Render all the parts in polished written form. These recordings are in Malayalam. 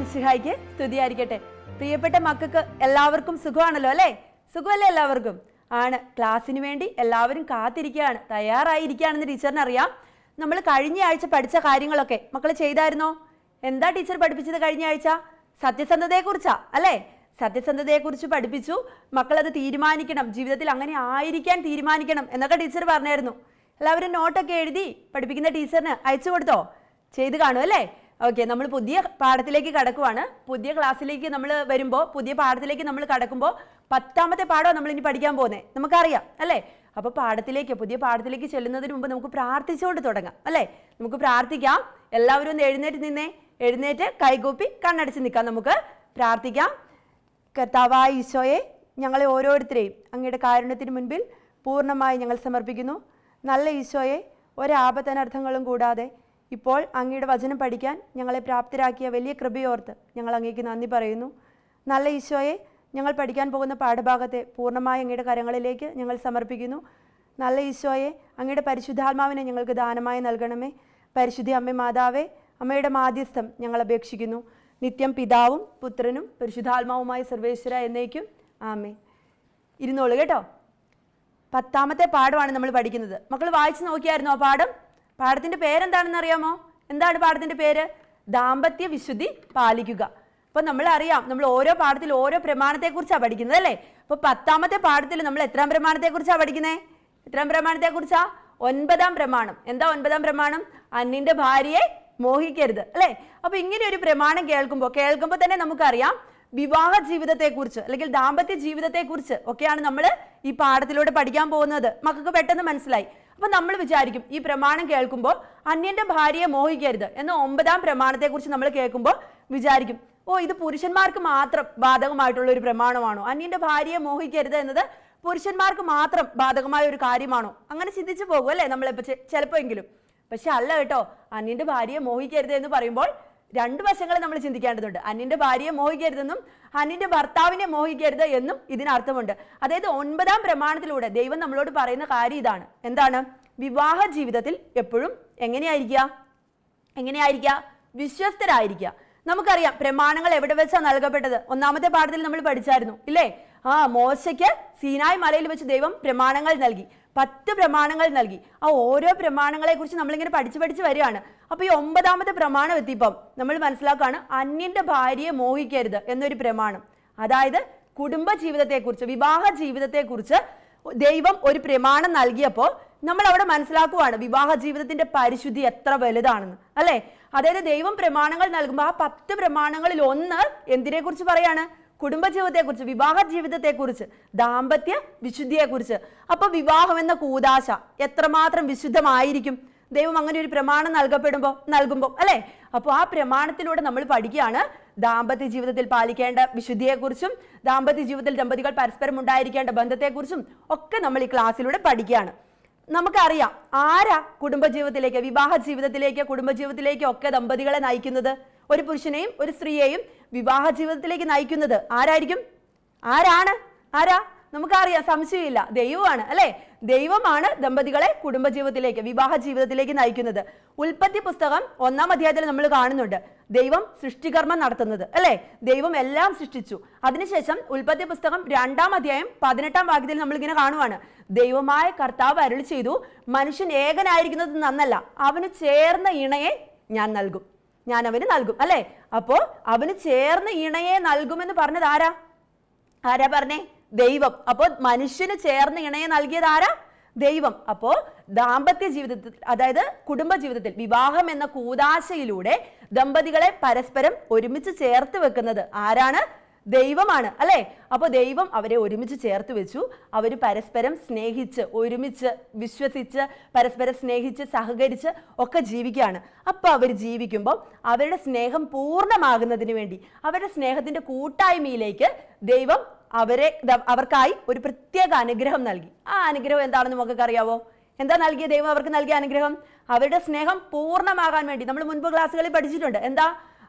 മിശിഹായ്ക്ക് സ്തുതിയായിരിക്കട്ടെ. പ്രിയപ്പെട്ട മക്കൾക്ക് എല്ലാവർക്കും സുഖമാണല്ലോ അല്ലേ? സുഖമല്ലേ എല്ലാവർക്കും? ആണ്. ക്ലാസ്സിന് വേണ്ടി എല്ലാവരും കാത്തിരിക്കുകയാണ്, തയ്യാറായിരിക്കുകയാണെന്ന് ടീച്ചറിന് അറിയാം. നമ്മൾ കഴിഞ്ഞ ആഴ്ച പഠിച്ച കാര്യങ്ങളൊക്കെ മക്കൾ ചെയ്തായിരുന്നോ? എന്താ ടീച്ചർ പഠിപ്പിച്ചത് കഴിഞ്ഞ ആഴ്ച? സത്യസന്ധതയെക്കുറിച്ചാ അല്ലേ? സത്യസന്ധതയെക്കുറിച്ച് പഠിപ്പിച്ചു. മക്കളത് തീരുമാനിക്കണം, ജീവിതത്തിൽ അങ്ങനെ ആയിരിക്കാൻ തീരുമാനിക്കണം എന്നൊക്കെ ടീച്ചർ പറഞ്ഞായിരുന്നു. എല്ലാവരും നോട്ടൊക്കെ എഴുതി പഠിപ്പിക്കുന്ന ടീച്ചറിന് അയച്ചു കൊടുത്തോ? ചെയ്ത് കാണും അല്ലേ? ഓക്കെ, നമ്മൾ പുതിയ പാഠത്തിലേക്ക് കടക്കുവാണ്. പുതിയ ക്ലാസ്സിലേക്ക് നമ്മൾ വരുമ്പോൾ, പുതിയ പാഠത്തിലേക്ക് നമ്മൾ കടക്കുമ്പോൾ 10ാമത്തെ പാഠമാണ് നമ്മൾ ഇനി പഠിക്കാൻ പോകുന്നത്, നമുക്കറിയാം അല്ലേ? അപ്പോൾ പുതിയ പാഠത്തിലേക്ക് ചെല്ലുന്നതിന് മുമ്പ് നമുക്ക് പ്രാർത്ഥിച്ചുകൊണ്ട് തുടങ്ങാം അല്ലേ? നമുക്ക് പ്രാർത്ഥിക്കാം. എല്ലാവരും ഒന്ന് എഴുന്നേറ്റ് കൈകൂപ്പി കണ്ണടച്ച് നിൽക്കാം. നമുക്ക് പ്രാർത്ഥിക്കാം. കർത്താവായ ഈശോയെ, ഞങ്ങളെ ഓരോരുത്തരെയും അങ്ങയുടെ കാരുണ്യത്തിന് മുൻപിൽ പൂർണ്ണമായി ഞങ്ങൾ സമർപ്പിക്കുന്നു. നല്ല ഈശോയെ, ഒരാപത്തനർത്ഥങ്ങളും കൂടാതെ ഇപ്പോൾ അങ്ങയുടെ വചനം പഠിക്കാൻ ഞങ്ങളെ പ്രാപ്തരാക്കിയ വലിയ കൃപയോർത്ത് ഞങ്ങൾ അങ്ങേക്ക് നന്ദി പറയുന്നു. നല്ല ഈശോയെ, ഞങ്ങൾ പഠിക്കാൻ പോകുന്ന പാഠഭാഗത്തെ പൂർണ്ണമായി അങ്ങയുടെ കരങ്ങളിലേക്ക് ഞങ്ങൾ സമർപ്പിക്കുന്നു. നല്ല ഈശോയെ, അങ്ങയുടെ പരിശുദ്ധാത്മാവിനെ ഞങ്ങൾക്ക് ദാനമായി നൽകണമേ. പരിശുദ്ധ അമ്മ മാതാവേ, അമ്മയുടെ മാധ്യസ്ഥം ഞങ്ങൾ അപേക്ഷിക്കുന്നു. നിത്യം പിതാവും പുത്രനും പരിശുദ്ധാത്മാവുമായ സർവേശ്വര എന്നേക്കും ആമേൻ. ഇരുന്നോളൂ കേട്ടോ. 10ാമത്തെ പാഠമാണ് നമ്മൾ പഠിക്കുന്നത്. മക്കൾ വായിച്ചു നോക്കിയായിരുന്നോ ആ പാഠം? പാഠത്തിൻ്റെ പേരെന്താണെന്ന് അറിയാമോ? എന്താണ് പാഠത്തിൻ്റെ പേര്? ദാമ്പത്യ വിശുദ്ധി പാലിക്കുക. അപ്പോൾ നമ്മളറിയാം, നമ്മൾ ഓരോ പാഠത്തിൽ ഓരോ പ്രമാണത്തെക്കുറിച്ചാണ് പഠിക്കുന്നത് അല്ലേ? അപ്പോൾ 10ാമത്തെ പാഠത്തിൽ നമ്മൾ എത്രാം പ്രമാണത്തെക്കുറിച്ചാണ് പഠിക്കുന്നത്? എത്രാം പ്രമാണത്തെക്കുറിച്ചാ? 9ാം പ്രമാണം. എന്താ 9ാം പ്രമാണം? അന്യൻ്റെ ഭാര്യയെ മോഹിക്കരുത് അല്ലേ? അപ്പോൾ ഇങ്ങനെ ഒരു പ്രമാണം കേൾക്കുമ്പോൾ തന്നെ നമുക്കറിയാം വിവാഹ ജീവിതത്തെക്കുറിച്ച് അല്ലെങ്കിൽ ദാമ്പത്യ ജീവിതത്തെക്കുറിച്ച് ഒക്കെയാണ് നമ്മൾ ഈ പാഠത്തിലൂടെ പഠിക്കാൻ പോകുന്നത്. മക്കൾക്ക് പെട്ടെന്ന് മനസ്സിലായി. അപ്പൊ നമ്മൾ വിചാരിക്കും, ഈ പ്രമാണം കേൾക്കുമ്പോൾ അന്യന്റെ ഭാര്യയെ മോഹിക്കരുത് എന്ന 9ാം പ്രമാണത്തെക്കുറിച്ച് നമ്മൾ കേൾക്കുമ്പോൾ വിചാരിക്കും, ഓ, ഇത് പുരുഷന്മാർക്ക് മാത്രം ബാധകമായിട്ടുള്ള ഒരു പ്രമാണമാണോ? അന്യന്റെ ഭാര്യയെ മോഹിക്കരുത് എന്നത് പുരുഷന്മാർക്ക് മാത്രം ബാധകമായ ഒരു കാര്യമാണോ? അങ്ങനെ ചിന്തിച്ചു പോകും അല്ലേ നമ്മളിപ്പോൾ ചിലപ്പോൾ എങ്കിലും. പക്ഷെ അല്ല കേട്ടോ. അന്യന്റെ ഭാര്യയെ മോഹിക്കരുത് എന്ന് പറയുമ്പോൾ 2 വശങ്ങൾ നമ്മൾ ചിന്തിക്കേണ്ടതുണ്ട്. അന്യന്റെ ഭാര്യയെ മോഹിക്കരുതെന്നും അന്യന്റെ ഭർത്താവിനെ മോഹിക്കരുത് എന്നും ഇതിനർത്ഥമുണ്ട്. അതായത് 9ാം പ്രമാണത്തിലൂടെ ദൈവം നമ്മളോട് പറയുന്ന കാര്യം ഇതാണ്. എന്താണ്? വിവാഹ ജീവിതത്തിൽ എപ്പോഴും എങ്ങനെയായിരിക്കുക? വിശ്വസ്തരായിരിക്കുക. നമുക്കറിയാം പ്രമാണങ്ങൾ എവിടെ വെച്ചാണ് നൽകപ്പെട്ടത്. 1ാമത്തെ പാഠത്തിൽ നമ്മൾ പഠിച്ചായിരുന്നു ഇല്ലേ? മോശയ്ക്ക് സീനായ് മലയിൽ വെച്ച് ദൈവം പ്രമാണങ്ങൾ നൽകി, 10 പ്രമാണങ്ങൾ നൽകി. ആ ഓരോ പ്രമാണങ്ങളെ കുറിച്ച് നമ്മളിങ്ങനെ പഠിച്ച് വരികയാണ്. അപ്പൊ ഈ 9ാമത്തെ പ്രമാണം എത്തിയപ്പം നമ്മൾ മനസ്സിലാക്കുകയാണ്, അന്യന്റെ ഭാര്യയെ മോഹിക്കരുത് എന്നൊരു പ്രമാണം. അതായത് കുടുംബ ജീവിതത്തെക്കുറിച്ച്, വിവാഹ ജീവിതത്തെക്കുറിച്ച് ദൈവം ഒരു പ്രമാണം നൽകിയപ്പോൾ നമ്മൾ അവിടെ മനസ്സിലാക്കുവാണ് വിവാഹ ജീവിതത്തിന്റെ പരിശുദ്ധി എത്ര വലുതാണെന്ന് അല്ലേ? അതായത് ദൈവം പ്രമാണങ്ങൾ നൽകുമ്പോൾ ആ 10 പ്രമാണങ്ങളിൽ ഒന്ന് എന്തിനെ കുറിച്ച് പറയാണ്? കുടുംബജീവിതത്തെക്കുറിച്ച്, വിവാഹ ജീവിതത്തെക്കുറിച്ച്, ദാമ്പത്യ വിശുദ്ധിയെക്കുറിച്ച്. അപ്പൊ വിവാഹം എന്ന കൂദാശ എത്രമാത്രം വിശുദ്ധമായിരിക്കും ദൈവം അങ്ങനെ ഒരു പ്രമാണം നൽകുമ്പോൾ അല്ലേ? അപ്പോൾ ആ പ്രമാണത്തിലൂടെ നമ്മൾ പഠിക്കുകയാണ് ദാമ്പത്യ ജീവിതത്തിൽ പാലിക്കേണ്ട വിശുദ്ധിയെക്കുറിച്ചും ദാമ്പത്യ ജീവിതത്തിൽ ദമ്പതികൾ പരസ്പരം ഉണ്ടായിരിക്കേണ്ട ബന്ധത്തെക്കുറിച്ചും ഒക്കെ നമ്മൾ ഈ ക്ലാസ്സിലൂടെ പഠിക്കുകയാണ്. നമുക്കറിയാം ആരാ കുടുംബജീവിതത്തിലേക്ക്, വിവാഹ ജീവിതത്തിലേക്ക്, കുടുംബജീവിതത്തിലേക്ക് ഒക്കെ ദമ്പതികളെ നയിക്കുന്നത്? ഒരു പുരുഷനെയും ഒരു സ്ത്രീയെയും വിവാഹ ജീവിതത്തിലേക്ക് നയിക്കുന്നത് ആരായിരിക്കും? ആരാ? നമുക്കറിയാം, സംശയമില്ല, ദൈവമാണ് അല്ലേ? ദൈവമാണ് ദമ്പതികളെ കുടുംബജീവിതത്തിലേക്ക്, വിവാഹ ജീവിതത്തിലേക്ക് നയിക്കുന്നത്. ഉൽപ്പത്തി പുസ്തകം 1ാം അധ്യായത്തിൽ നമ്മൾ കാണുന്നുണ്ട് ദൈവം സൃഷ്ടികർമ്മം നടത്തുന്നത് അല്ലേ? ദൈവം എല്ലാം സൃഷ്ടിച്ചു. അതിനുശേഷം ഉൽപ്പത്തി പുസ്തകം 2ാം അധ്യായം 18ാം വാക്യത്തിൽ നമ്മളിങ്ങനെ കാണുവാണ്, ദൈവമായ കർത്താവ് അരുളി ചെയ്തു, മനുഷ്യൻ ഏകനായിരിക്കുന്നത് നന്നല്ല, അവന് ചേർന്ന ഇണയെ ഞാൻ അവന് നൽകും അല്ലേ? അപ്പോ അവന് ചേർന്ന ഇണയെ നൽകുമെന്ന് പറഞ്ഞത് ആരാ പറഞ്ഞേ? ദൈവം. അപ്പോൾ മനുഷ്യന് ചേർന്ന് ഇണയെ നൽകിയത് ആരാ? ദൈവം. അപ്പോ ദാമ്പത്യ ജീവിതത്തിൽ, അതായത് കുടുംബ ജീവിതത്തിൽ വിവാഹം എന്ന കൂദാശയിലൂടെ ദമ്പതികളെ പരസ്പരം ഒരുമിച്ച് ചേർത്ത് വെക്കുന്നത് ആരാണ്? ദൈവമാണ് അല്ലേ? അപ്പോൾ ദൈവം അവരെ ഒരുമിച്ച് ചേർത്ത് വെച്ചു. അവർ പരസ്പരം സ്നേഹിച്ച്, ഒരുമിച്ച് വിശ്വസിച്ച്, പരസ്പരം സ്നേഹിച്ച്, സഹകരിച്ച് ഒക്കെ ജീവിക്കുകയാണ്. അപ്പോൾ അവർ ജീവിക്കുമ്പോൾ അവരുടെ സ്നേഹം പൂർണ്ണമാകുന്നതിന് വേണ്ടി, അവരുടെ സ്നേഹത്തിന്റെ കൂട്ടായ്മയിലേക്ക് ദൈവം അവർക്കായി ഒരു പ്രത്യേക അനുഗ്രഹം നൽകി. ആ അനുഗ്രഹം എന്താണെന്ന് നമുക്കൊക്കെ അറിയാവോ? എന്താ നൽകിയ ദൈവം അവർക്ക് നൽകിയ അനുഗ്രഹം? അവരുടെ സ്നേഹം പൂർണ്ണമാകാൻ വേണ്ടി. നമ്മൾ മുൻപ് ക്ലാസ്സുകളിൽ പഠിച്ചിട്ടുണ്ട്. എന്താ?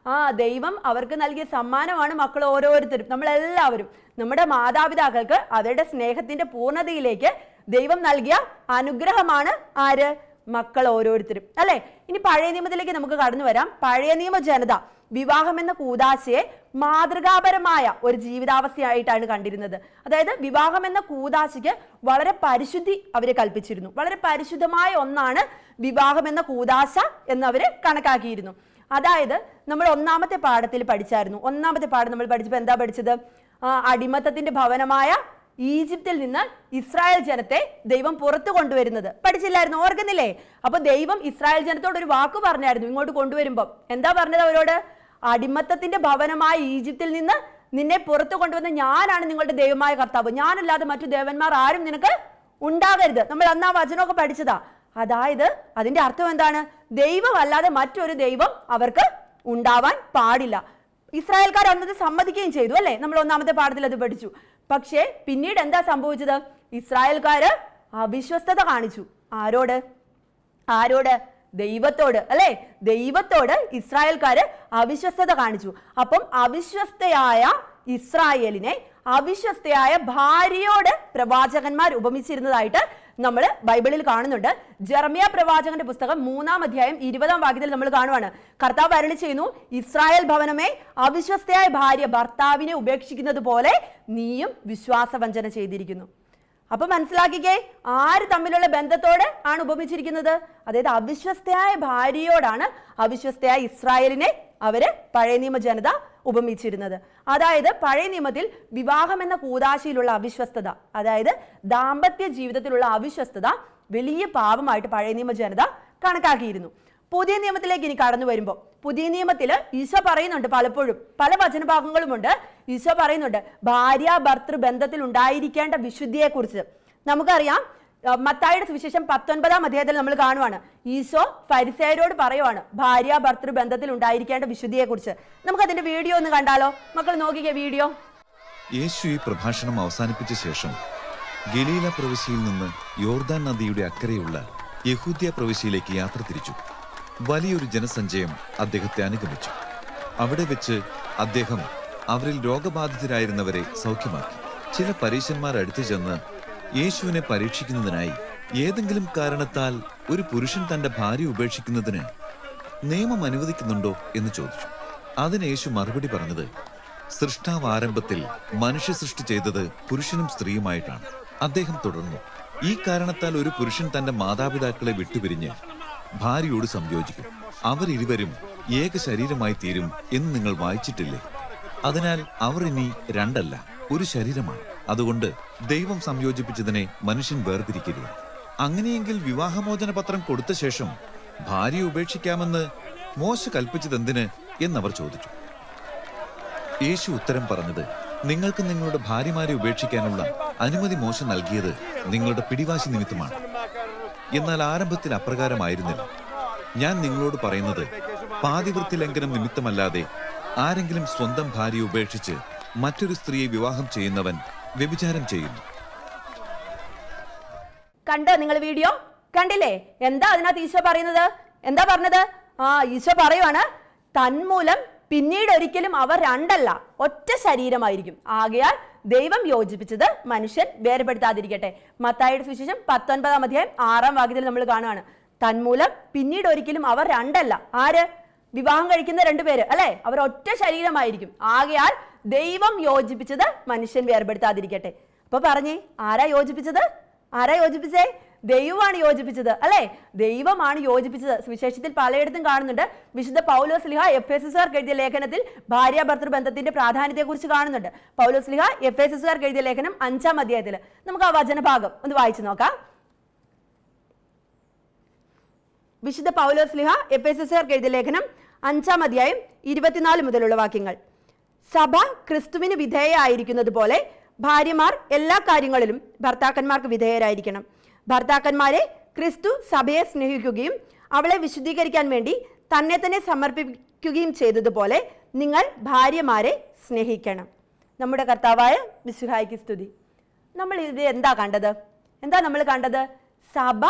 ദൈവം അവർക്ക് നൽകിയ സമ്മാനമാണ് മക്കൾ ഓരോരുത്തരും, നമ്മളെല്ലാവരും. നമ്മുടെ മാതാപിതാക്കൾക്ക് അവരുടെ സ്നേഹത്തിന്റെ പൂർണ്ണതയിലേക്ക് ദൈവം നൽകിയ അനുഗ്രഹമാണ് ആര്? മക്കൾ ഓരോരുത്തരും, അല്ലെ? ഇനി പഴയ നിയമത്തിലേക്ക് നമുക്ക് കടന്നു വരാം. പഴയ നിയമ ജനത വിവാഹം എന്ന കൂദാശയെ മാതൃകാപരമായ ഒരു ജീവിതാവസ്ഥയായിട്ടാണ് കണ്ടിരുന്നത്. അതായത് വിവാഹം എന്ന കൂദാശയ്ക്ക് വളരെ പരിശുദ്ധി അവരെ കൽപ്പിച്ചിരുന്നു. വളരെ പരിശുദ്ധമായ ഒന്നാണ് വിവാഹം എന്ന കൂദാശ എന്നവര് കണക്കാക്കിയിരുന്നു. അതായത് നമ്മൾ ഒന്നാമത്തെ പാഠത്തിൽ പഠിച്ചായിരുന്നു. ഒന്നാമത്തെ പാഠം നമ്മൾ പഠിച്ചപ്പോൾ എന്താ പഠിച്ചത്? അടിമത്തത്തിന്റെ ഭവനമായ ഈജിപ്തിൽ നിന്ന് ഇസ്രായേൽ ജനത്തെ ദൈവം പുറത്തു കൊണ്ടുവരുന്നത് പഠിച്ചില്ലായിരുന്നു? ഓർക്കുന്നില്ലേ? അപ്പൊ ദൈവം ഇസ്രായേൽ ജനത്തോട് ഒരു വാക്ക് പറഞ്ഞായിരുന്നു ഇങ്ങോട്ട് കൊണ്ടുവരുമ്പോ. എന്താ പറഞ്ഞത് അവരോട്? അടിമത്തത്തിന്റെ ഭവനമായ ഈജിപ്തിൽ നിന്ന് നിന്നെ പുറത്തു കൊണ്ടുവന്ന ഞാനാണ് നിങ്ങളുടെ ദൈവമായ കർത്താവ്, ഞാനല്ലാതെ മറ്റു ദേവന്മാർ ആരും നിനക്ക് ഉണ്ടാകരുത്. നമ്മൾ അന്ന് ആ വചനമൊക്കെ പഠിച്ചതാ. അതായത് അതിന്റെ അർത്ഥം എന്താണ്? ദൈവം അല്ലാതെ മറ്റൊരു ദൈവം അവർക്ക് ഉണ്ടാവാൻ പാടില്ല. ഇസ്രായേൽക്കാർ അന്നത് സമ്മതിക്കുകയും ചെയ്തു, അല്ലെ? നമ്മൾ ഒന്നാമത്തെ പാഠത്തിൽ അത് പഠിച്ചു. പക്ഷേ പിന്നീട് എന്താ സംഭവിച്ചത്? ഇസ്രായേൽക്കാര് അവിശ്വസ്തത കാണിച്ചു. ആരോട്? ദൈവത്തോട്, അല്ലെ? ദൈവത്തോട് ഇസ്രായേൽക്കാര് അവിശ്വസ്തത കാണിച്ചു. അപ്പം അവിശ്വസ്തയായ ഇസ്രായേലിനെ അവിശ്വസ്തയായ ഭാര്യയോട് പ്രവാചകന്മാർ ഉപമിച്ചിരുന്നതായിട്ട് നമ്മൾ ബൈബിളിൽ കാണുന്നുണ്ട്. ജെറമ്യാ പ്രവാചകന്റെ പുസ്തകം 3-ാം അധ്യായം 20-ാം വാക്യത്തിൽ നമ്മൾ കാണുവാണ്. കർത്താവ് അരുളി ചെയ്യുന്നു, ഇസ്രായേൽ ഭവനമേ, അവിശ്വസ്തയായ ഭാര്യ ഭർത്താവിനെ ഉപേക്ഷിക്കുന്നത് പോലെ നീയും വിശ്വാസവഞ്ചന ചെയ്തിരിക്കുന്നു. അപ്പൊ മനസ്സിലാക്കിക്കേ, ആര് തമ്മിലുള്ള ബന്ധത്തോട് ആണ് ഉപമിച്ചിരിക്കുന്നത്? അതായത് അവിശ്വസ്തയായ ഭാര്യയോടാണ് അവിശ്വസ്തയായ ഇസ്രായേലിനെ അവര് പഴയ നിയമ ജനത ഉപമിച്ചിരുന്നത്. അതായത് പഴയ നിയമത്തിൽ വിവാഹം എന്ന കൂദാശയിലുള്ള അവിശ്വസ്തത, അതായത് ദാമ്പത്യ ജീവിതത്തിലുള്ള അവിശ്വസ്തത വലിയ പാപമായിട്ട് പഴയ നിയമ ജനത കണക്കാക്കിയിരുന്നു. പുതിയ നിയമത്തിലേക്ക് ഇനി കടന്നു വരുമ്പോൾ പുതിയ നിയമത്തില് ഈശോ പറയുന്നുണ്ട്, പലപ്പോഴും പല വചനഭാഗങ്ങളുമുണ്ട്, ഈശോ പറയുന്നുണ്ട് ഭാര്യ ഭർത്തൃ ബന്ധത്തിൽ ഉണ്ടായിരിക്കേണ്ട വിശുദ്ധിയെക്കുറിച്ച്. നമുക്കറിയാം മത്തായിയുടെ സുവിശേഷം 19-ാം അധ്യായത്തിൽ നമ്മൾ കാണുവാണ്, ഈശോ ഫരിസേയരോട് പറയുവാണ് ഭാര്യ ഭർത്തൃ ബന്ധത്തിൽ ഉണ്ടായിരിക്കേണ്ട വിശുദ്ധിയെക്കുറിച്ച്. നമുക്ക് അതിന്റെ വീഡിയോ ഒന്ന് കണ്ടാലോ? മക്കൾ നോക്കിക്കേ വീഡിയോ. യേശു ഈ പ്രഭാഷണം അവസാനിപ്പിച്ച ശേഷം ഗലീല പ്രവിശ്യയിൽ നിന്ന് യോർദാൻ നദിയുടെ അക്കരെയുള്ള യഹൂദ്യ പ്രവിശ്യയിലേക്ക് യാത്ര തിരിച്ചു. വലിയൊരു ജനസഞ്ചയം അദ്ദേഹത്തെ അനുഗമിച്ചു. അവിടെ വെച്ച് അദ്ദേഹം അവരിൽ രോഗബാധിതരായിരുന്നവരെ സൗഖ്യമാക്കി. ചില പരീശന്മാർ അടുത്തു ചെന്ന് യേശുവിനെ പരീക്ഷിക്കുന്നതിനായി, ഏതെങ്കിലും കാരണത്താൽ ഒരു പുരുഷൻ തന്റെ ഭാര്യ ഉപേക്ഷിക്കുന്നതിന് നിയമം അനുവദിക്കുന്നുണ്ടോ എന്ന് ചോദിച്ചു. അതിന് യേശു മറുപടി പറഞ്ഞത്, സൃഷ്ടാവ് ആരംഭത്തിൽ മനുഷ്യ സൃഷ്ടി ചെയ്തത് പുരുഷനും സ്ത്രീയുമായിട്ടാണ്. അദ്ദേഹം തുടർന്നു, ഈ കാരണത്താൽ ഒരു പുരുഷൻ തന്റെ മാതാപിതാക്കളെ വിട്ടുപിരിഞ്ഞ് ഭാര്യയോട് സംയോജിക്കും, അവരിരുവരും ഏക ശരീരമായി തീരും എന്ന് നിങ്ങൾ വായിച്ചിട്ടില്ലേ? അതിനാൽ അവർ ഇനി രണ്ടല്ല, ഒരു ശരീരമാണ്. അതുകൊണ്ട് ദൈവം സംയോജിപ്പിച്ചതിനെ മനുഷ്യൻ വേർതിരിക്കരുത്. അങ്ങനെയെങ്കിൽ വിവാഹമോചന പത്രം കൊടുത്ത ശേഷം ഭാര്യയെ ഉപേക്ഷിക്കാമെന്ന് മോശ കൽപ്പിച്ചതെന്തിന് എന്നവർ ചോദിച്ചു. യേശു ഉത്തരം പറഞ്ഞത്, നിങ്ങൾക്ക് നിങ്ങളുടെ ഭാര്യമാരെ ഉപേക്ഷിക്കാനുള്ള അനുമതി മോശ നൽകിയത് നിങ്ങളുടെ പിടിവാശി നിമിത്തമാണ്. എന്നാൽ ആരംഭത്തിൽ അപ്രകാരമായിരുന്നില്ല. ഞാൻ നിങ്ങളോട് പറയുന്നത്, പാതിവൃത്യ ലംഘനം നിമിത്തമല്ലാതെ ആരെങ്കിലും സ്വന്തം ഭാര്യയെ ഉപേക്ഷിച്ച് മറ്റൊരു സ്ത്രീയെ വിവാഹം ചെയ്യുന്നവൻ വ്യഭിചാരം ചെയ്യുന്നു. കണ്ടോ നിങ്ങൾ വീഡിയോ? കണ്ടില്ലേ? എന്താ അതിനകത്ത് ഈശോ പറയുന്നത്? എന്താ പറഞ്ഞത്? ഈശോ പറയുവാണ്, തന്മൂലം പിന്നീട് ഒരിക്കലും അവർ രണ്ടല്ല, ഒറ്റ ശരീരമായിരിക്കും. ആകയാൽ ദൈവം യോജിപ്പിച്ചത് മനുഷ്യൻ വേർപെടുത്താതിരിക്കട്ടെ. മത്തായിയുടെ സുവിശേഷം 19-ാം അധ്യായം 6-ാം വാക്യത്തിൽ നമ്മൾ കാണുകയാണ്, തന്മൂലം പിന്നീട് ഒരിക്കലും അവർ രണ്ടല്ല. ആര്? വിവാഹം കഴിക്കുന്ന രണ്ടുപേര്, അല്ലെ? അവർ ഒറ്റ ശരീരമായിരിക്കും. ആകയാൽ ദൈവം യോജിപ്പിച്ചത് മനുഷ്യൻ വേർപെടുത്താതിരിക്കട്ടെ. അപ്പൊ പറഞ്ഞേ, ആരാ യോജിപ്പിച്ചത്? യോജിപ്പിച്ചേ? ദൈവമാണ് യോജിപ്പിച്ചത്, അല്ലെ? ദൈവമാണ് യോജിപ്പിച്ചത്. സുവിശേഷത്തിൽ പലയിടത്തും കാണുന്നുണ്ട്. വിശുദ്ധ പൗലോസ്ലീഹ എഫേസ്യർക്കാർക്ക് എഴുതിയ ലേഖനത്തിൽ ഭാര്യ ഭർത്തൃ ബന്ധത്തിന്റെ പ്രാധാന്യത്തെക്കുറിച്ച് കാണുന്നുണ്ട്. പൗലോസ്ലീഹ എഫേസ്യർക്കാർക്ക് എഴുതിയ ലേഖനം 5-ാം അധ്യായത്തിൽ നമുക്ക് ആ വചനഭാഗം ഒന്ന് വായിച്ചു നോക്കാം. വിശുദ്ധ പൗലോസ്ലീഹ എഫേസ്യർക്കാർക്ക് എഴുതിയ ലേഖനം 5-ാം അധ്യായം 24 മുതലുള്ള വാക്യങ്ങൾ. സഭ ക്രിസ്തുവിന് വിധേയരായിരിക്കുന്നത് പോലെ ഭാര്യമാർ എല്ലാ കാര്യങ്ങളിലും ഭർത്താക്കന്മാർക്ക് വിധേയരായിരിക്കണം. ഭർത്താക്കന്മാരെ ക്രിസ്തു സഭയെ സ്നേഹിക്കുകയും അവളെ വിശുദ്ധീകരിക്കാൻ വേണ്ടി തന്നെ തന്നെ സമർപ്പിക്കുകയും ചെയ്തതുപോലെ നിങ്ങൾ ഭാര്യമാരെ സ്നേഹിക്കണം. നമ്മുടെ കർത്താവായ മിശിഹായ്ക്ക് സ്തുതി. നമ്മൾ ഇത് എന്താ നമ്മൾ കണ്ടത്? സഭ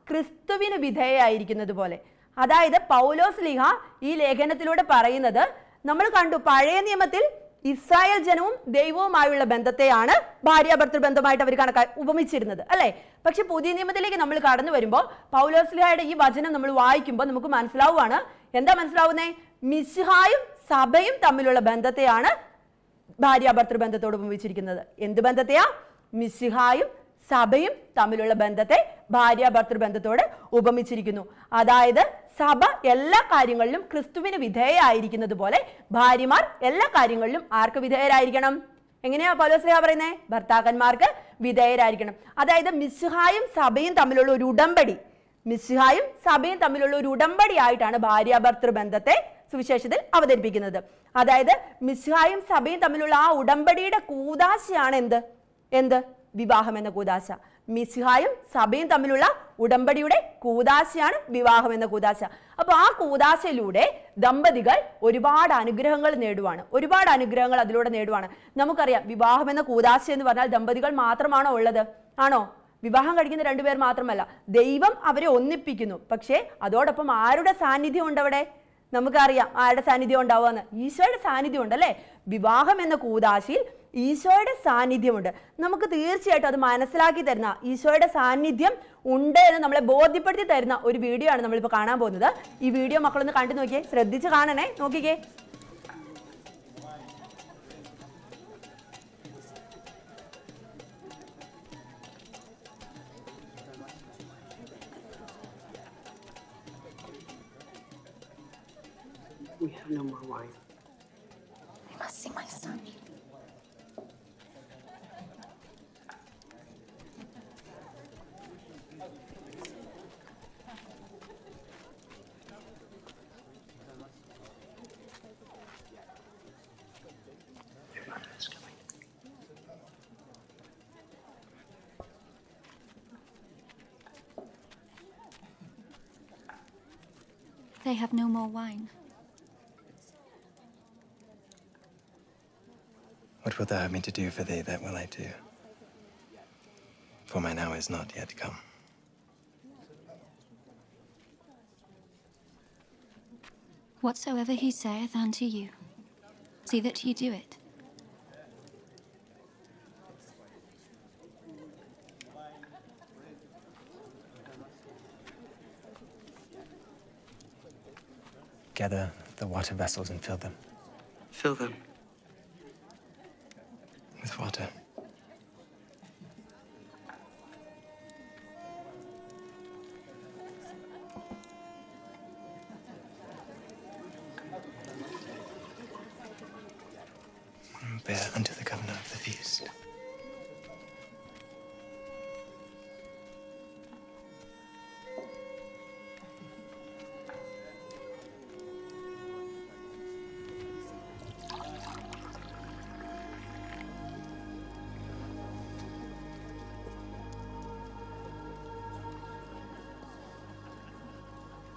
ക്രിസ്തുവിന് വിധേയരായിരിക്കുന്നത് പോലെ. അതായത് പൗലോസ്ലീഹ ഈ ലേഖനത്തിലൂടെ പറയുന്നത്, നമ്മൾ കണ്ടു പഴയ നിയമത്തിൽ ഇസ്രായേൽ ജനവും ദൈവവുമായുള്ള ബന്ധത്തെയാണ് ഭാര്യാഭർത്തൃ ബന്ധമായിട്ട് അവർ ഉപമിച്ചിരുന്നത് അല്ലെ. പക്ഷെ പുതിയ നിയമത്തിലേക്ക് നമ്മൾ കടന്നു വരുമ്പോൾ പൗലോസ്ലിഹായുടെ ഈ വചനം നമ്മൾ വായിക്കുമ്പോൾ നമുക്ക് മനസ്സിലാവുകയാണ്. എന്താ മനസ്സിലാവുന്നേ? മിശിഹായും സഭയും തമ്മിലുള്ള ബന്ധത്തെയാണ് ഭാര്യാഭർത്തൃ ബന്ധത്തോട് ഉപമിച്ചിരിക്കുന്നത്. എന്ത് ബന്ധത്തെയാ? മിശിഹായും സഭയും തമ്മിലുള്ള ബന്ധത്തെ ഭാര്യാഭർത്തൃ ബന്ധത്തോട് ഉപമിച്ചിരിക്കുന്നു. അതായത് സഭ എല്ലാ കാര്യങ്ങളിലും ക്രിസ്തുവിന് വിധേയരായിരിക്കുന്നത് പോലെ ഭാര്യമാർ എല്ലാ കാര്യങ്ങളിലും ആർക്ക് വിധേയരായിരിക്കണം? എങ്ങനെയാ പൗലോസ്ലീഹ പറയുന്നത്? ഭർത്താക്കന്മാർക്ക് വിധേയരായിരിക്കണം. അതായത് മിശിഹായും സഭയും തമ്മിലുള്ള ഒരു ഉടമ്പടി, മിശിഹായും സഭയും തമ്മിലുള്ള ഒരു ഉടമ്പടി ആയിട്ടാണ് ഭാര്യാഭർത്തൃ ബന്ധത്തെ സുവിശേഷത്തിൽ അവതരിപ്പിക്കുന്നത്. അതായത് മിശിഹായും സഭയും തമ്മിലുള്ള ആ ഉടമ്പടിയുടെ കൂദാശയാണ് എന്ത്? വിവാഹം എന്ന കൂദാശ. മിശിഹായും സഭയും തമ്മിലുള്ള ഉടമ്പടിയുടെ കൂദാശയാണ് വിവാഹം എന്ന കൂദാശ. അപ്പൊ ആ കൂദാശയിലൂടെ ദമ്പതികൾ ഒരുപാട് അനുഗ്രഹങ്ങൾ നേടുവാണ്, ഒരുപാട് അനുഗ്രഹങ്ങൾ അതിലൂടെ നേടുവാണ്. നമുക്കറിയാം വിവാഹം എന്ന കൂദാശ എന്ന് പറഞ്ഞാൽ ദമ്പതികൾ മാത്രമാണോ ഉള്ളത്? ആണോ? വിവാഹം കഴിക്കുന്ന രണ്ടുപേർ മാത്രമല്ല, ദൈവം അവരെ ഒന്നിപ്പിക്കുന്നു. പക്ഷേ അതോടൊപ്പം ആരുടെ സാന്നിധ്യം ഉണ്ട് അവിടെ? നമുക്കറിയാം ആരുടെ സാന്നിധ്യം ഉണ്ടാവുകയെന്ന്. ഈശോയുടെ സാന്നിധ്യം ഉണ്ട് അല്ലേ? വിവാഹം എന്ന കൂദാശയിൽ ഈശോയുടെ സാന്നിധ്യമുണ്ട്. നമുക്ക് തീർച്ചയായിട്ടും അത് മനസ്സിലാക്കി തരുന്ന, ഈശോയുടെ സാന്നിധ്യം ഉണ്ട് എന്ന് നമ്മളെ ബോധ്യപ്പെടുത്തി തരുന്ന ഒരു വീഡിയോ ആണ് നമ്മളിപ്പോൾ കാണാൻ പോകുന്നത്. ഈ വീഡിയോ മക്കളൊന്ന് കണ്ടു നോക്കിയേ, ശ്രദ്ധിച്ച് കാണണേ, നോക്കിക്കേ. We have no more wine. I must see my son. They have no more wine. What wilt thou have me to do for thee, that will I do. For mine hour is not yet come. Whatsoever he saith unto you, see that ye do it. Gather the water vessels and fill them. Fill them. With water. And bear unto the governor of the feast.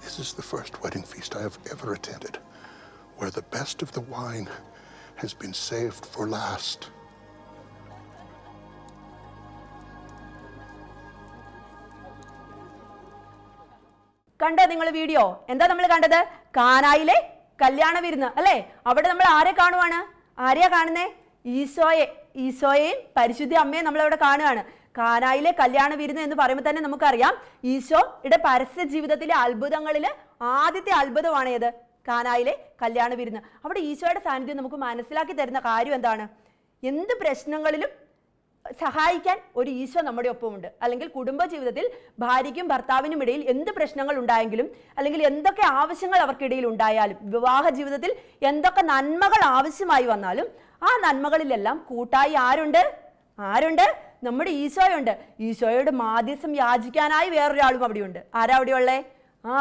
This is the first wedding feast I have ever attended, where the best of the wine has been saved for last. കണ്ടോ നിങ്ങൾ വീഡിയോ? എന്താ നമ്മൾ കണ്ടത്? കാനായിലെ കല്യാണ വിരുന്ന് അല്ലേ? അവിടെ നമ്മൾ ആരെ കാണുവാണ്? ആരെയാ കാണുന്നേ? ഈശോയെയും പരിശുദ്ധ അമ്മയും നമ്മൾ അവിടെ കാണുകയാണ്. കാനായിലെ കല്യാണ വിരുന്ന് എന്ന് പറയുമ്പോൾ തന്നെ നമുക്കറിയാം ഈശോയുടെ പരസ്യ ജീവിതത്തിലെ അത്ഭുതങ്ങളിൽ ആദ്യത്തെ അത്ഭുതമാണ് ഏത്? കാനായിലെ കല്യാണ വിരുന്ന്. അവിടെ ഈശോയുടെ സാന്നിധ്യം നമുക്ക് മനസ്സിലാക്കി തരുന്ന കാര്യം എന്താണ്? എന്ത് പ്രശ്നങ്ങളിലും സഹായിക്കാൻ ഒരു ഈശോ നമ്മുടെ ഒപ്പമുണ്ട്. അല്ലെങ്കിൽ കുടുംബ ജീവിതത്തിൽ ഭാര്യയ്ക്കും ഭർത്താവിനും ഇടയിൽ എന്ത് പ്രശ്നങ്ങൾ ഉണ്ടായെങ്കിലും, അല്ലെങ്കിൽ എന്തൊക്കെ ആവശ്യങ്ങൾ അവർക്കിടയിൽ ഉണ്ടായാലും, വിവാഹ ജീവിതത്തിൽ എന്തൊക്കെ നന്മകൾ ആവശ്യമായി വന്നാലും ആ നന്മകളിലെല്ലാം കൂട്ടായി ആരുണ്ട്? നമ്മുടെ ഈശോയുണ്ട്. ഈശോയുടെ മാധ്യസ്ഥം യാചിക്കാനായി വേറൊരാളും അവിടെയുണ്ട്. ആരാ അവിടെയുള്ളേ?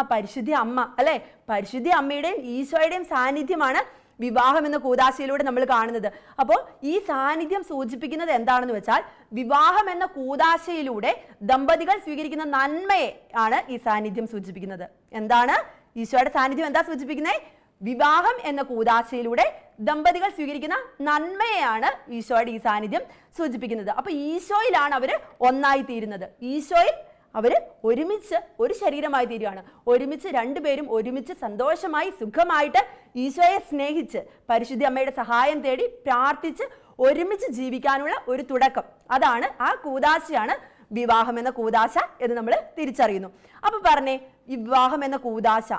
പരിശുദ്ധ അമ്മ അല്ലെ? പരിശുദ്ധ അമ്മയുടെയും ഈശോയുടെയും സാന്നിധ്യമാണ് വിവാഹം എന്ന കൂദാശയിലൂടെ നമ്മൾ കാണുന്നത്. അപ്പോൾ ഈ സാന്നിധ്യം സൂചിപ്പിക്കുന്നത് എന്താണെന്ന് വെച്ചാൽ, വിവാഹം എന്ന കൂദാശയിലൂടെ ദമ്പതികൾ സ്വീകരിക്കുന്ന നന്മയെ ആണ് ഈ സാന്നിധ്യം സൂചിപ്പിക്കുന്നത്. എന്താണ് ഈശോയുടെ സാന്നിധ്യം? എന്താ സൂചിപ്പിക്കുന്നത്? വിവാഹം എന്ന കൂദാശയിലൂടെ ദമ്പതികൾ സ്വീകരിക്കുന്ന നന്മയെയാണ് ഈശോയുടെ ഈ സാന്നിധ്യം സൂചിപ്പിക്കുന്നത്. അപ്പൊ ഈശോയിലാണ് അവർ ഒന്നായി തീരുന്നത്. ഈശോയിൽ അവര് ഒരുമിച്ച് ഒരു ശരീരമായി തീരുകയാണ്. ഒരുമിച്ച് രണ്ടുപേരും ഒരുമിച്ച് സന്തോഷമായി സുഖമായിട്ട് ഈശോയെ സ്നേഹിച്ച് പരിശുദ്ധ അമ്മയുടെ സഹായം തേടി പ്രാർത്ഥിച്ച് ഒരുമിച്ച് ജീവിക്കാനുള്ള ഒരു തുടക്കം. അതാണ് ആ കൂദാശയാണ് വിവാഹം എന്ന കൂദാശ എന്ന് നമ്മൾ തിരിച്ചറിയുന്നു. അപ്പൊ പറഞ്ഞേ, ഈ വിവാഹം എന്ന കൂദാശ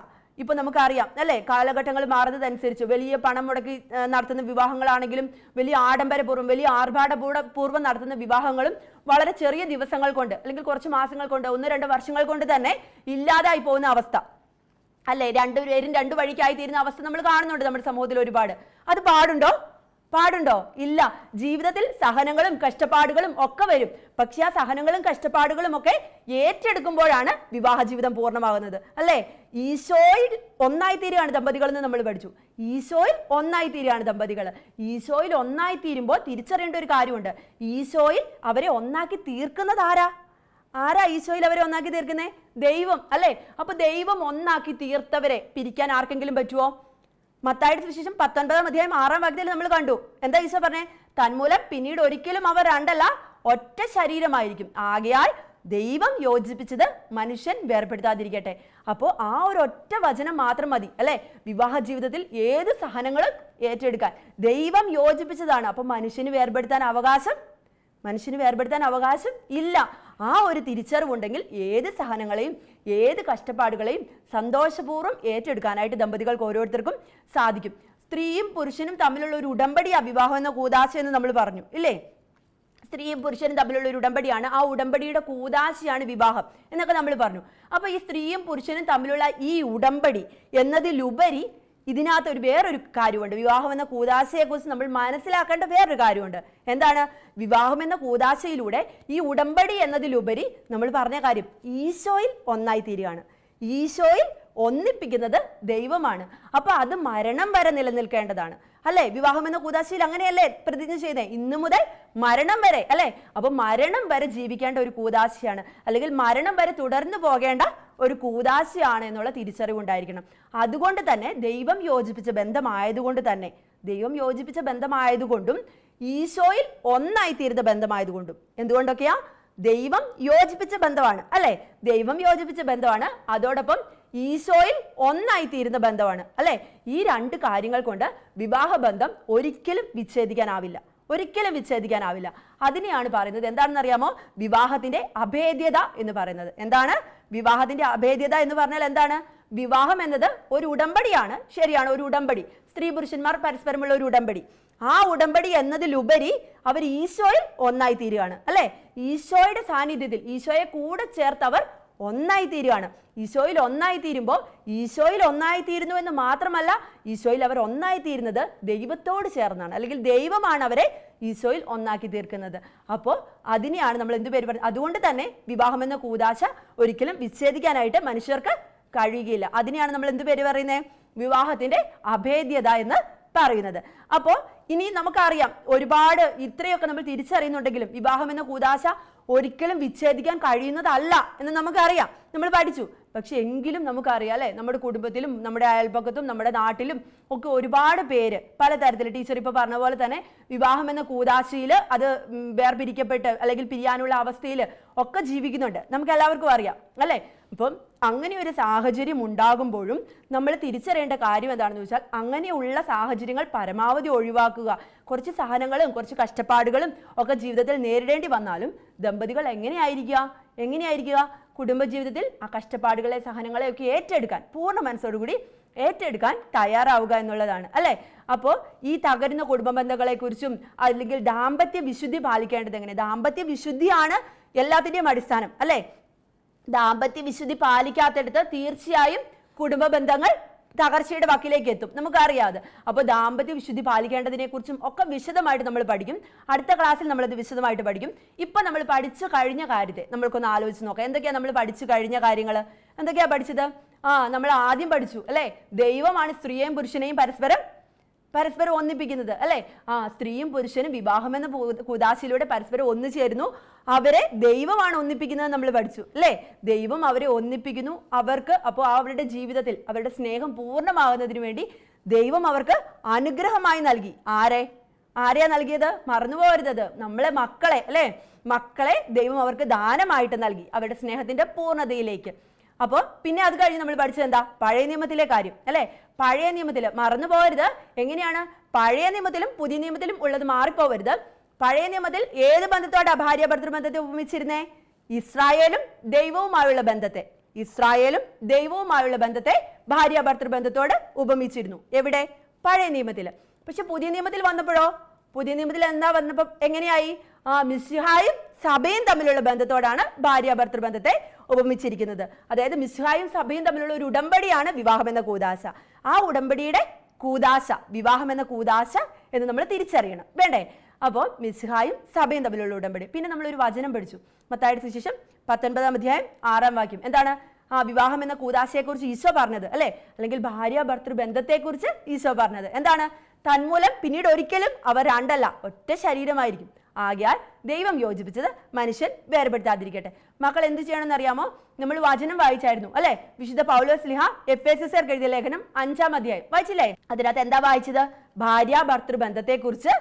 ഇപ്പൊ നമുക്കറിയാം അല്ലെ, കാലഘട്ടങ്ങൾ മാറുന്നതനുസരിച്ച് വലിയ പണം മുടക്കി നടത്തുന്ന വിവാഹങ്ങളാണെങ്കിലും വലിയ ആഡംബരപൂർവ്വം വലിയ ആർഭാടപൂർവ്വം നടത്തുന്ന വിവാഹങ്ങളും വളരെ ചെറിയ ദിവസങ്ങൾ കൊണ്ട് അല്ലെങ്കിൽ കുറച്ച് മാസങ്ങൾ കൊണ്ട് 1-2 വർഷങ്ങൾ കൊണ്ട് തന്നെ ഇല്ലാതായി പോകുന്ന അവസ്ഥ അല്ലെ, രണ്ടുപേരും രണ്ടു വഴിക്കായി തീരുന്ന അവസ്ഥ നമ്മൾ കാണുന്നുണ്ട് നമ്മുടെ സമൂഹത്തിൽ ഒരുപാട്. അത് പാടുണ്ടോ? ഇല്ല. ജീവിതത്തിൽ സഹനങ്ങളും കഷ്ടപ്പാടുകളും ഒക്കെ വരും. പക്ഷെ ആ സഹനങ്ങളും കഷ്ടപ്പാടുകളും ഒക്കെ ഏറ്റെടുക്കുമ്പോഴാണ് വിവാഹ ജീവിതം പൂർണ്ണമാകുന്നത് അല്ലെ. ഈശോയിൽ ഒന്നായി തീരുകയാണ് ദമ്പതികൾ എന്ന് നമ്മൾ പഠിച്ചു. ഈശോയിൽ ഒന്നായി തീരുകയാണ് ദമ്പതികൾ. ഈശോയിൽ ഒന്നായി തീരുമ്പോൾ തിരിച്ചറിയേണ്ട ഒരു കാര്യമുണ്ട്. ഈശോയിൽ അവരെ ഒന്നാക്കി തീർക്കുന്നത് ആരാ ഈശോയിൽ അവരെ ഒന്നാക്കി തീർക്കുന്നേ? ദൈവം അല്ലെ. അപ്പൊ ദൈവം ഒന്നാക്കി തീർത്തവരെ പിരിക്കാൻ ആർക്കെങ്കിലും പറ്റുമോ? മത്തായിയുടെ സുവിശേഷം 19-ാം അധ്യായം 6-ാം വാക്യത്തിൽ നമ്മൾ കണ്ടു. എന്താ ഈശോ പറഞ്ഞേ? തന്മൂലം പിന്നീട് ഒരിക്കലും അവർ രണ്ടല്ല ഒറ്റ ശരീരമായിരിക്കും. ആകയാൽ ദൈവം യോജിപ്പിച്ചത് മനുഷ്യൻ വേർപെടുത്താതിരിക്കട്ടെ. അപ്പോൾ ആ ഒരു ഒറ്റ വചനം മാത്രം മതി അല്ലെ, വിവാഹ ജീവിതത്തിൽ ഏത് സഹനങ്ങളും ഏറ്റെടുക്കാൻ. ദൈവം യോജിപ്പിച്ചതാണ്. അപ്പൊ മനുഷ്യന് വേർപെടുത്താൻ അവകാശം ഇല്ല. ആ ഒരു തിരിച്ചറിവുണ്ടെങ്കിൽ ഏത് സഹനങ്ങളെയും ഏത് കഷ്ടപ്പാടുകളെയും സന്തോഷപൂർവ്വം ഏറ്റെടുക്കാനായിട്ട് ദമ്പതികൾക്ക് ഓരോരുത്തർക്കും സാധിക്കും. സ്ത്രീയും പുരുഷനും തമ്മിലുള്ള ഒരു ഉടമ്പടിയാ വിവാഹം എന്ന കൂദാശ എന്ന് നമ്മൾ പറഞ്ഞു ഇല്ലേ. സ്ത്രീയും പുരുഷനും തമ്മിലുള്ള ഒരു ഉടമ്പടിയാണ്, ആ ഉടമ്പടിയുടെ കൂദാശയാണ് വിവാഹം എന്നൊക്കെ നമ്മൾ പറഞ്ഞു. അപ്പൊ ഈ സ്ത്രീയും പുരുഷനും തമ്മിലുള്ള ഈ ഉടമ്പടി എന്നതിലുപരി ഇതിനകത്ത് വേറൊരു കാര്യമുണ്ട്. വിവാഹം എന്ന കൂദാശയെക്കുറിച്ച് നമ്മൾ മനസ്സിലാക്കേണ്ട വേറൊരു കാര്യമുണ്ട്. എന്താണ്? വിവാഹം എന്ന കൂദാശയിലൂടെ ഈ ഉടമ്പടി എന്നതിലുപരി നമ്മൾ പറഞ്ഞ കാര്യം ഈശോയിൽ ഒന്നായി തീരുകയാണ്. ഈശോയിൽ ഒന്നിപ്പിക്കുന്നത് ദൈവമാണ്. അപ്പൊ അത് മരണം വരെ നിലനിൽക്കേണ്ടതാണ് അല്ലെ. വിവാഹം എന്ന കൂദാശയിൽ അങ്ങനെയല്ലേ പ്രതിജ്ഞ ചെയ്തേ? ഇന്നു മുതൽ മരണം വരെ അല്ലെ. അപ്പൊ മരണം വരെ ജീവിക്കേണ്ട ഒരു കൂദാശയാണ്, അല്ലെങ്കിൽ മരണം വരെ തുടർന്നു പോകേണ്ട ഒരു കൂദാശയാണ് എന്നുള്ള തിരിച്ചറിവുണ്ടായിരിക്കണം. അതുകൊണ്ട് തന്നെ ദൈവം യോജിപ്പിച്ച ബന്ധമായതുകൊണ്ടും ഈശോയിൽ ഒന്നായിത്തീരുന്ന ബന്ധമായതുകൊണ്ടും, എന്തുകൊണ്ടൊക്കെയാ? ദൈവം യോജിപ്പിച്ച ബന്ധമാണ് അല്ലെ. ദൈവം യോജിപ്പിച്ച ബന്ധമാണ്, അതോടൊപ്പം ഈശോയിൽ ഒന്നായിത്തീരുന്ന ബന്ധമാണ് അല്ലെ. ഈ രണ്ട് കാര്യങ്ങൾ കൊണ്ട് വിവാഹബന്ധം ഒരിക്കലും വിച്ഛേദിക്കാനാവില്ല. അതിനെയാണ് പറയുന്നത് എന്താണെന്നറിയാമോ? വിവാഹത്തിന്റെ അഭേദ്യത എന്ന് പറയുന്നത്. എന്താണ് വിവാഹത്തിന്റെ അഭേദ്യത എന്ന് പറഞ്ഞാൽ? എന്താണ്? വിവാഹം എന്നത് ഒരു ഉടമ്പടിയാണ്, ശരിയാണ്, ഒരു ഉടമ്പടി, സ്ത്രീ പുരുഷന്മാർ പരസ്പരമുള്ള ഒരു ഉടമ്പടി. ആ ഉടമ്പടി എന്നതിലുപരി അവർ ഈശോയിൽ ഒന്നായി തീരുകയാണ് അല്ലെ. ഈശോയുടെ സാന്നിധ്യത്തിൽ ഈശോയെ കൂടെ ചേർത്തവർ ഒന്നായി തീരുകയാണ്. ഈശോയിൽ ഒന്നായി തീരുമ്പോൾ ഈശോയിൽ ഒന്നായി തീരുന്നു എന്ന് മാത്രമല്ല, ഈശോയിൽ അവർ ഒന്നായി തീരുന്നത് ദൈവത്തോട് ചേർന്നാണ്, അല്ലെങ്കിൽ ദൈവമാണ് അവരെ ഈശോയിൽ ഒന്നാക്കി തീർക്കുന്നത്. അപ്പോൾ അതിനെയാണ് നമ്മൾ എന്ത് പേര് പറയുന്നത്? അതുകൊണ്ട് തന്നെ വിവാഹം എന്ന കൂദാശ ഒരിക്കലും വിച്ഛേദിക്കാനായിട്ട് മനുഷ്യർക്ക് കഴിയുകയില്ല. അതിനെയാണ് നമ്മൾ എന്ത് പേര് പറയുന്നത്? വിവാഹത്തിന്റെ അഭേദ്യത എന്ന് പറയുന്നത്. അപ്പോൾ ഇനി നമുക്കറിയാം, ഒരുപാട് ഇത്രയൊക്കെ നമ്മൾ തിരിച്ചറിയുന്നുണ്ടെങ്കിലും വിവാഹം എന്ന കൂദാശ ഒരിക്കലും വിച്ഛേദിക്കാൻ കഴിയുന്നതല്ല എന്ന് നമുക്കറിയാം, നമ്മൾ പഠിച്ചു. പക്ഷെ എങ്കിലും നമുക്കറിയാം അല്ലെ, നമ്മുടെ കുടുംബത്തിലും നമ്മുടെ അയൽപക്കത്തും നമ്മുടെ നാട്ടിലും ഒക്കെ ഒരുപാട് പേര് പലതരത്തിൽ, ടീച്ചർ ഇപ്പൊ പറഞ്ഞ പോലെ തന്നെ വിവാഹം എന്ന കൂദാശയിൽ അത് വേർപിരിക്കപ്പെട്ട് അല്ലെങ്കിൽ പിരിയാനുള്ള അവസ്ഥയിൽ ഒക്കെ ജീവിക്കുന്നുണ്ട്, നമുക്ക് എല്ലാവർക്കും അറിയാം അല്ലെ. അപ്പം അങ്ങനെ ഒരു സാഹചര്യം ഉണ്ടാകുമ്പോഴും നമ്മൾ തിരിച്ചറിയേണ്ട കാര്യം എന്താണെന്ന് വെച്ചാൽ, അങ്ങനെയുള്ള സാഹചര്യങ്ങൾ പരമാവധി ഒഴിവാക്കുക. കുറച്ച് സഹനങ്ങളും കുറച്ച് കഷ്ടപ്പാടുകളും ഒക്കെ ജീവിതത്തിൽ നേരിടേണ്ടി വന്നാലും ദമ്പതികൾ എങ്ങനെയായിരിക്കുക? കുടുംബജീവിതത്തിൽ ആ കഷ്ടപ്പാടുകളെ സഹനങ്ങളെ ഒക്കെ ഏറ്റെടുക്കാൻ, പൂർണ്ണ മനസ്സോടുകൂടി ഏറ്റെടുക്കാൻ തയ്യാറാവുക എന്നുള്ളതാണ് അല്ലെ. അപ്പോൾ ഈ തകരുന്ന കുടുംബ ബന്ധങ്ങളെ കുറിച്ചും അല്ലെങ്കിൽ ദാമ്പത്യ വിശുദ്ധി പാലിക്കേണ്ടത് എങ്ങനെ? ദാമ്പത്യ വിശുദ്ധിയാണ് എല്ലാത്തിൻ്റെയും അടിസ്ഥാനം അല്ലെ. ദാമ്പത്യ വിശുദ്ധി പാലിക്കാത്തടുത്ത് തീർച്ചയായും കുടുംബ ബന്ധങ്ങൾ തകർച്ചയുടെ വക്കിലേക്ക് എത്തും, നമുക്കറിയാതെ. അപ്പോൾ ദാമ്പത്യ വിശുദ്ധി പാലിക്കേണ്ടതിനെ കുറിച്ചും ഒക്കെ വിശദമായിട്ട് നമ്മൾ പഠിക്കും. അടുത്ത ക്ലാസ്സിൽ നമ്മളത് വിശദമായിട്ട് പഠിക്കും. ഇപ്പൊ നമ്മൾ പഠിച്ചു കഴിഞ്ഞ കാര്യത്തെ നമ്മൾക്കൊന്ന് ആലോചിച്ച് നോക്കാം. എന്തൊക്കെയാ നമ്മൾ പഠിച്ചു കഴിഞ്ഞ കാര്യങ്ങൾ? എന്തൊക്കെയാ പഠിച്ചത്? നമ്മൾ ആദ്യം പഠിച്ചു അല്ലെ, ദൈവമാണ് സ്ത്രീയെയും പുരുഷനെയും പരസ്പരം ഒന്നിപ്പിക്കുന്നത് അല്ലെ. സ്ത്രീയും പുരുഷനും വിവാഹം എന്ന കൂദാശയിലൂടെ പരസ്പരം ഒന്നു ചേരുന്നു, അവരെ ദൈവമാണ് ഒന്നിപ്പിക്കുന്നത് നമ്മൾ പഠിച്ചു അല്ലെ. ദൈവം അവരെ ഒന്നിപ്പിക്കുന്നു, അവർക്ക് അപ്പോൾ അവരുടെ ജീവിതത്തിൽ അവരുടെ സ്നേഹം പൂർണ്ണമാകുന്നതിന് വേണ്ടി ദൈവം അവർക്ക് അനുഗ്രഹമായി നൽകി. ആരെയാ നൽകിയത്? മറന്നുപോകരുത്, നമ്മളെ മക്കളെ അല്ലെ. മക്കളെ ദൈവം അവർക്ക് ദാനമായിട്ട് നൽകി, അവരുടെ സ്നേഹത്തിന്റെ പൂർണ്ണതയിലേക്ക്. അപ്പോൾ പിന്നെ അത് കഴിഞ്ഞ് നമ്മൾ പഠിച്ചത് എന്താ? പഴയ നിയമത്തിലെ കാര്യം അല്ലെ. പഴയ നിയമത്തിൽ മറന്നു പോകരുത്. എങ്ങനെയാണ് പഴയ നിയമത്തിലും പുതിയ നിയമത്തിലും ഉള്ളത് മാറിപ്പോകരുത്. പഴയ നിയമത്തിൽ ഏത് ബന്ധത്തോടെ ഭാര്യ ഭർത്തൃബന്ധത്തെ ഉപമിച്ചിരുന്നേ? ഇസ്രായേലും ദൈവവുമായുള്ള ബന്ധത്തെ. ഇസ്രായേലും ദൈവവുമായുള്ള ബന്ധത്തെ ഭാര്യ ഭർത്തൃബന്ധത്തോട് ഉപമിച്ചിരുന്നു. എവിടെ? പഴയ നിയമത്തിൽ. പക്ഷെ പുതിയ നിയമത്തിൽ വന്നപ്പോഴോ? പുതിയ നിയമത്തിൽ എന്താ വന്നപ്പോൾ എങ്ങനെയായി? മിശിഹായും സഭയും തമ്മിലുള്ള ബന്ധത്തോടാണ് ഭാര്യ ഭർത്തൃബന്ധത്തെ ഉപമിച്ചിരിക്കുന്നത്. അതായത് മിശിഹായും സഭയും തമ്മിലുള്ള ഒരു ഉടമ്പടിയാണ് വിവാഹം എന്ന കൂദാശ. ആ ഉടമ്പടിയുടെ കൂദാശ, വിവാഹം എന്ന കൂദാശ എന്ന് നമ്മൾ തിരിച്ചറിയണം, വേണ്ടേ? അപ്പോൾ മിശിഹായും സഭയും തമ്മിലുള്ള ഉടമ്പടി. പിന്നെ നമ്മളൊരു വചനം പഠിച്ചു, മത്തായിയുടെ സുവിശേഷം 19-ാം അധ്യായം 6-ാം വാക്യം. എന്താണ്? വിവാഹം എന്ന കൂദാശയെക്കുറിച്ച് ഈശോ പറഞ്ഞത് അല്ലെ, അല്ലെങ്കിൽ ഭാര്യ ഭർത്തൃ ബന്ധത്തെക്കുറിച്ച് ഈശോ പറഞ്ഞത് എന്താണ്? തന്മൂലം പിന്നീട് ഒരിക്കലും അവർ രണ്ടല്ല, ഒറ്റ ശരീരമായിരിക്കും. ആകയാൽ ദൈവം യോജിപ്പിച്ചത് മനുഷ്യൻ വേർപെടുത്താതിരിക്കട്ടെ. മക്കൾ എന്ത് ചെയ്യണമെന്ന് അറിയാമോ? നമ്മൾ വചനം വായിച്ചായിരുന്നു അല്ലെ, വിശുദ്ധ പൗലോസ്ലീഹ എഫേസ്യർക്ക് എഴുതിയ ലേഖനം 5-ാം അധ്യായം വായിച്ചില്ലേ? അതിനകത്ത് എന്താ വായിച്ചത്? ഭാര്യ ഭർത്തൃ ബന്ധത്തെക്കുറിച്ച്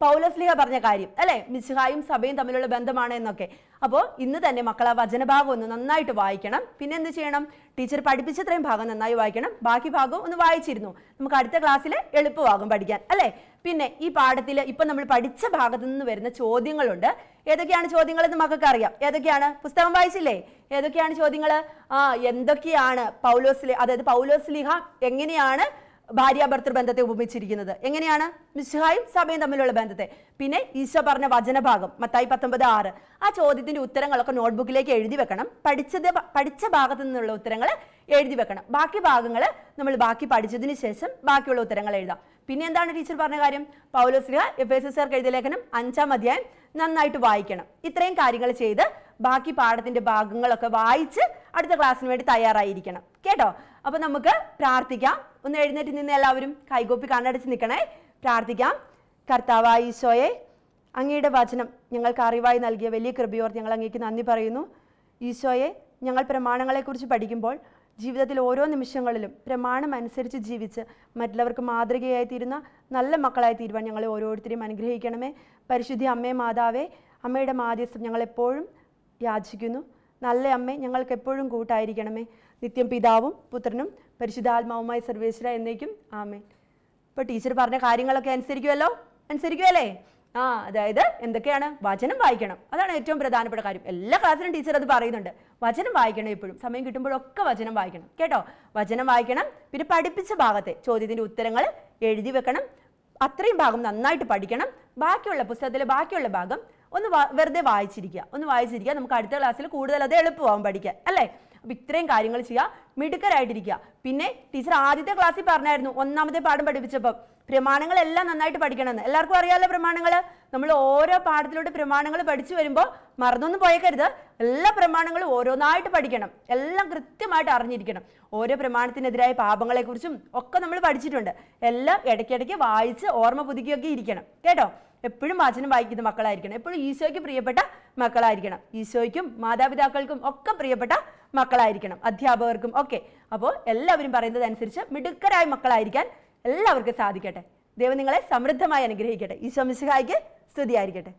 പൗലോസ്ലീഹ പറഞ്ഞ കാര്യം അല്ലെ, മിശിഹായും സഭയും തമ്മിലുള്ള ബന്ധമാണ് എന്നൊക്കെ. അപ്പോൾ ഇന്ന് തന്നെ മക്കൾ ആ വചനഭാഗം ഒന്ന് നന്നായിട്ട് വായിക്കണം. പിന്നെ എന്ത് ചെയ്യണം? ടീച്ചർ പഠിപ്പിച്ചത്രയും ഭാഗം നന്നായി വായിക്കണം. ബാക്കി ഭാഗം ഒന്ന് വായിച്ചിരുന്നു, നമുക്ക് അടുത്ത ക്ലാസ്സിൽ എളുപ്പമാകും പഠിക്കാൻ അല്ലെ. പിന്നെ ഈ പാഠത്തിൽ ഇപ്പൊ നമ്മൾ പഠിച്ച ഭാഗത്തു നിന്ന് വരുന്ന ചോദ്യങ്ങളുണ്ട്. ഏതൊക്കെയാണ് ചോദ്യങ്ങൾ എന്ന് മക്കൾക്ക് അറിയാം. ഏതൊക്കെയാണ്? പുസ്തകം വായിച്ചില്ലേ? ഏതൊക്കെയാണ് ചോദ്യങ്ങൾ? എന്തൊക്കെയാണ് പൗലോസ്ലീഹ എങ്ങനെയാണ് ഭാര്യ ഭർത്തൃ ബന്ധത്തെ ഉപമിച്ചിരിക്കുന്നത്? എങ്ങനെയാണ് മിശിഹായും സഭയും തമ്മിലുള്ള ബന്ധത്തെ? പിന്നെ ഈശോ പറഞ്ഞ വചനഭാഗം മത്തായി 19:6. ആ ചോദ്യത്തിന്റെ ഉത്തരങ്ങളൊക്കെ നോട്ട്ബുക്കിലേക്ക് എഴുതി വെക്കണം. പഠിച്ച ഭാഗത്തു നിന്നുള്ള ഉത്തരങ്ങൾ എഴുതി വെക്കണം. ബാക്കി ഭാഗങ്ങൾ നമ്മൾ ബാക്കി പഠിച്ചതിന് ശേഷം ബാക്കിയുള്ള ഉത്തരങ്ങൾ എഴുതാം. പിന്നെ എന്താണ് ടീച്ചർ പറഞ്ഞ കാര്യം? പൗലോസ്ലീഹ എഫേസ്യർക്ക് എഴുതിയ ലേഖനം 5-ാം അധ്യായം നന്നായിട്ട് വായിക്കണം. ഇത്രയും കാര്യങ്ങൾ ചെയ്ത് ബാക്കി പാഠത്തിന്റെ ഭാഗങ്ങളൊക്കെ വായിച്ച് അടുത്ത ക്ലാസ്സിന് വേണ്ടി തയ്യാറായിരിക്കണം കേട്ടോ. അപ്പൊ നമുക്ക് പ്രാർത്ഥിക്കാം. ഒന്ന് എഴുന്നേറ്റ് നിന്ന് എല്ലാവരും കൈകോപ്പി കണ്ണടച്ച് നിൽക്കണേ. പ്രാർത്ഥിക്കാം. കർത്താവായ ഈശോയെ, അങ്ങയുടെ വചനം ഞങ്ങൾക്ക് അറിവായി നൽകിയ വലിയ കൃപയോർ ഞങ്ങൾ അങ്ങേക്ക് നന്ദി പറയുന്നു. ഈശോയെ, ഞങ്ങൾ പ്രമാണങ്ങളെക്കുറിച്ച് പഠിക്കുമ്പോൾ ജീവിതത്തിൽ ഓരോ നിമിഷങ്ങളിലും പ്രമാണം അനുസരിച്ച് ജീവിച്ച് മറ്റുള്ളവർക്ക് മാതൃകയായി തീരുന്ന നല്ല മക്കളായി തീരുവാൻ ഞങ്ങളെ ഓരോരുത്തരെയും അനുഗ്രഹിക്കണമേ. പരിശുദ്ധി അമ്മേ മാതാവേ, അമ്മയുടെ മാധ്യസ്ഥം ഞങ്ങളെപ്പോഴും യാചിക്കുന്നു. നല്ല അമ്മേ, ഞങ്ങൾക്ക് എപ്പോഴും കൂട്ടായിരിക്കണമേ. നിത്യം പിതാവും പുത്രനും പരിശുദ്ധാത്മാവുമായി സർവേശ്വര എന്നേക്കും ആമേൻ. ഇപ്പോൾ ടീച്ചർ പറഞ്ഞ കാര്യങ്ങളൊക്കെ അനുസരിക്കുമല്ലേ? അതായത് എന്തൊക്കെയാണ്? വചനം വായിക്കണം, അതാണ് ഏറ്റവും പ്രധാനപ്പെട്ട കാര്യം. എല്ലാ ക്ലാസ്സിലും ടീച്ചർ അത് പറയുന്നുണ്ട്. വചനം വായിക്കണം, എപ്പോഴും സമയം കിട്ടുമ്പോഴൊക്കെ വചനം വായിക്കണം കേട്ടോ. വചനം വായിക്കണം. പിന്നെ പഠിപ്പിച്ച ഭാഗത്തെ ചോദ്യത്തിന്റെ ഉത്തരങ്ങൾ എഴുതി വെക്കണം. അത്രയും ഭാഗം നന്നായിട്ട് പഠിക്കണം. ബാക്കിയുള്ള പുസ്തകത്തിലെ ബാക്കിയുള്ള ഭാഗം ഒന്ന് വെറുതെ വായിച്ചിരിക്കുക. നമുക്ക് അടുത്ത ക്ലാസ്സിൽ കൂടുതൽ അത് എളുപ്പമാവും പഠിക്കാൻ അല്ലേ. അപ്പൊ ഇത്രയും കാര്യങ്ങൾ ചെയ്യുക, മിടുക്കരായിട്ടിരിക്കുക. പിന്നെ ടീച്ചർ ആദ്യത്തെ ക്ലാസ്സിൽ പറഞ്ഞായിരുന്നു, 1-ാമത്തെ പാഠം പഠിപ്പിച്ചപ്പോൾ പ്രമാണങ്ങളെല്ലാം നന്നായിട്ട് പഠിക്കണമെന്ന്. എല്ലാവർക്കും അറിയാമല്ലോ പ്രമാണങ്ങൾ. നമ്മൾ ഓരോ പാഠത്തിലോട്ട് പ്രമാണങ്ങൾ പഠിച്ചു വരുമ്പോൾ മറന്നൊന്നും പോയേക്കരുത്. എല്ലാ പ്രമാണങ്ങളും ഓരോന്നായിട്ട് പഠിക്കണം, എല്ലാം കൃത്യമായിട്ട് അറിഞ്ഞിരിക്കണം. ഓരോ പ്രമാണത്തിനെതിരായ പാപങ്ങളെക്കുറിച്ചും ഒക്കെ നമ്മൾ പഠിച്ചിട്ടുണ്ട്. എല്ലാം ഇടയ്ക്കിടയ്ക്ക് വായിച്ച് ഓർമ്മ പുതുക്കിയൊക്കെ ഇരിക്കണം കേട്ടോ. എപ്പോഴും വചനം വായിക്കുന്ന മക്കളായിരിക്കണം. എപ്പോഴും ഈശോയ്ക്ക് പ്രിയപ്പെട്ട മക്കളായിരിക്കണം. ഈശോയ്ക്കും മാതാപിതാക്കൾക്കും ഒക്കെ പ്രിയപ്പെട്ട മക്കളായിരിക്കണം, അധ്യാപകർക്കും ഒക്കെ. അപ്പോൾ എല്ലാവരും പറയുന്നത് അനുസരിച്ച് മിടുക്കരായ മക്കളായിരിക്കാൻ എല്ലാവർക്കും സാധിക്കട്ടെ. ദൈവം നിങ്ങളെ സമൃദ്ധമായി അനുഗ്രഹിക്കട്ടെ. ഈശോ മിശിഹായ്ക്ക് സ്തുതിയായിരിക്കട്ടെ.